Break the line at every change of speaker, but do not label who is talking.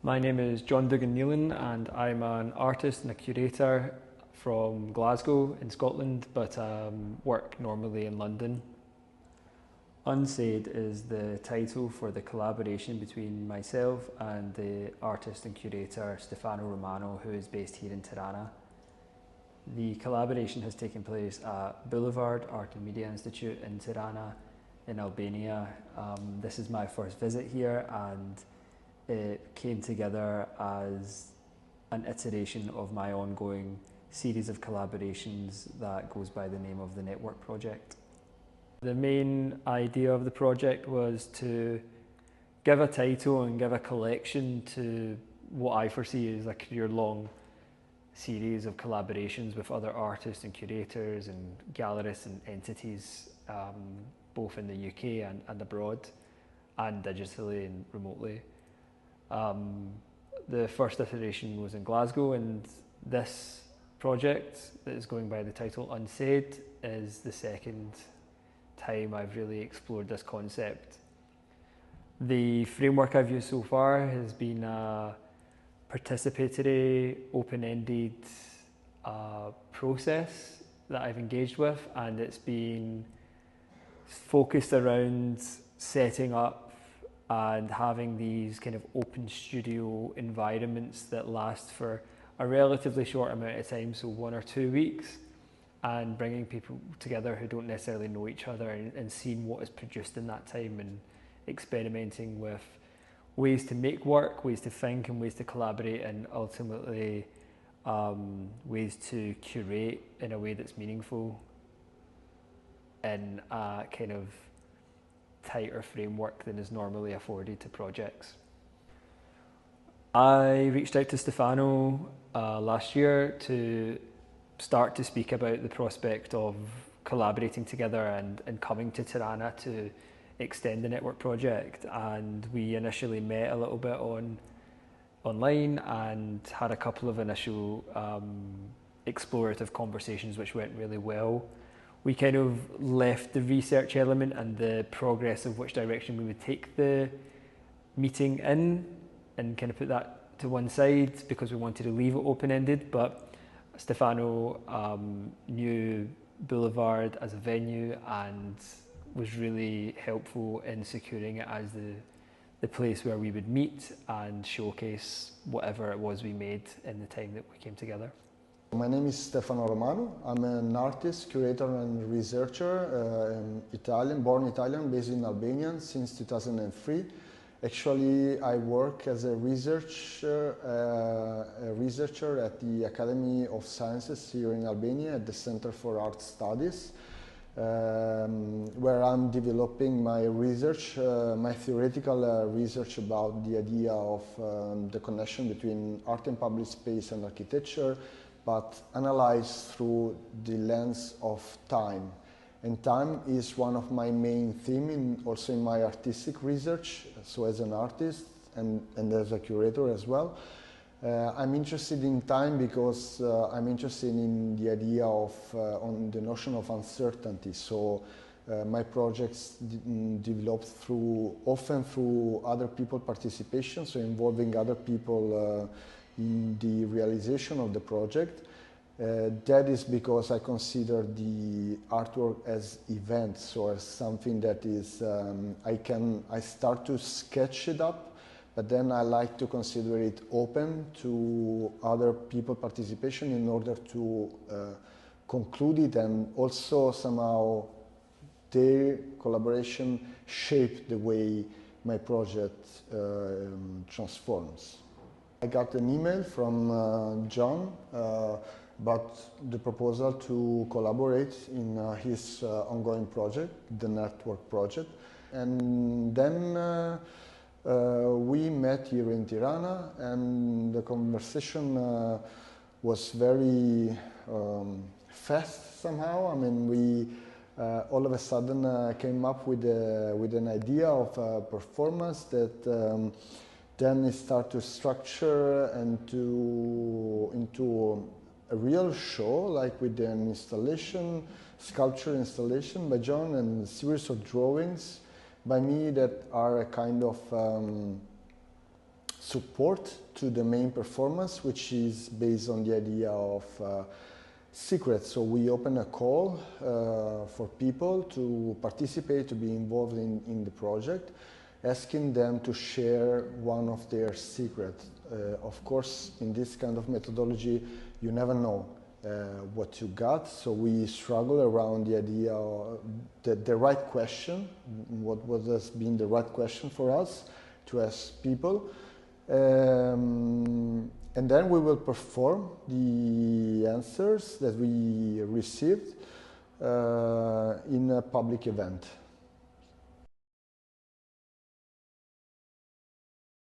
My name is Dougan Nealon and I'm an artist and a curator from Glasgow in Scotland, but work normally in London. Unsaid is the title for the collaboration between myself and the artist and curator Stefano Romano, who is based here in Tirana. The collaboration has taken place at Bulevard Art Media Institute in Tirana in Albania. This is my first visit here, and it came together as an iteration of my ongoing series of collaborations that goes by the name of the Network Project. The main idea of the project was to give a title and give a collection to what I foresee as a career-long series of collaborations with other artists and curators and gallerists and entities, both in the UK and abroad, and digitally and remotely. The first iteration was in Glasgow, and this project that is going by the title Unsaid is the second time I've really explored this concept. The framework I've used so far has been a participatory, open-ended process that I've engaged with, and it's been focused around setting up and having these kind of open studio environments that last for a relatively short amount of time, so 1 or 2 weeks, and bringing people together who don't necessarily know each other and seeing what is produced in that time and experimenting with ways to make work, ways to think and ways to collaborate, and ultimately ways to curate in a way that's meaningful in a kind of tighter framework than is normally afforded to projects. I reached out to Stefano last year to start to speak about the prospect of collaborating together and coming to Tirana to extend the Network Project, and we initially met a little bit online and had a couple of initial explorative conversations which went really well. We kind of left the research element and the progress of which direction we would take the meeting in and kind of put that to one side because we wanted to leave it open-ended, but Stefano knew Boulevard as a venue and was really helpful in securing it as the place where we would meet and showcase whatever it was we made in the time that we came together.
My name is Stefano Romano. I'm an artist, curator and researcher, born Italian, based in Albania since 2003. Actually, I work as a researcher at the Academy of Sciences here in Albania at the Center for Art Studies, where I'm developing my research, my theoretical research about the idea of the connection between art and public space and architecture, but analyzed through the lens of time. And time is one of my main themes also in my artistic research, so as an artist and as a curator as well. I'm interested in time because I'm interested in the idea of, on the notion of uncertainty. So my projects developed often through other people's participation, so involving other people in the realization of the project. That is because I consider the artwork as events, so as something that is, I start to sketch it up, but then I like to consider it open to other people's participation in order to conclude it, and also somehow their collaboration shape the way my project transforms. I got an email from John about the proposal to collaborate in his ongoing project, the Network Project. And then we met here in Tirana, and the conversation was very fast somehow. I mean, we all of a sudden came up with an idea of a performance that then it started to structure and into a real show, like with an installation, sculpture installation by John, and a series of drawings by me that are a kind of support to the main performance, which is based on the idea of secrets. So we open a call for people to participate, to be involved in the project, asking them to share one of their secrets. Of course, in this kind of methodology, you never know what you got, so we struggle around the idea of the right question, what has been the right question for us to ask people. And then we will perform the answers that we received in a public event.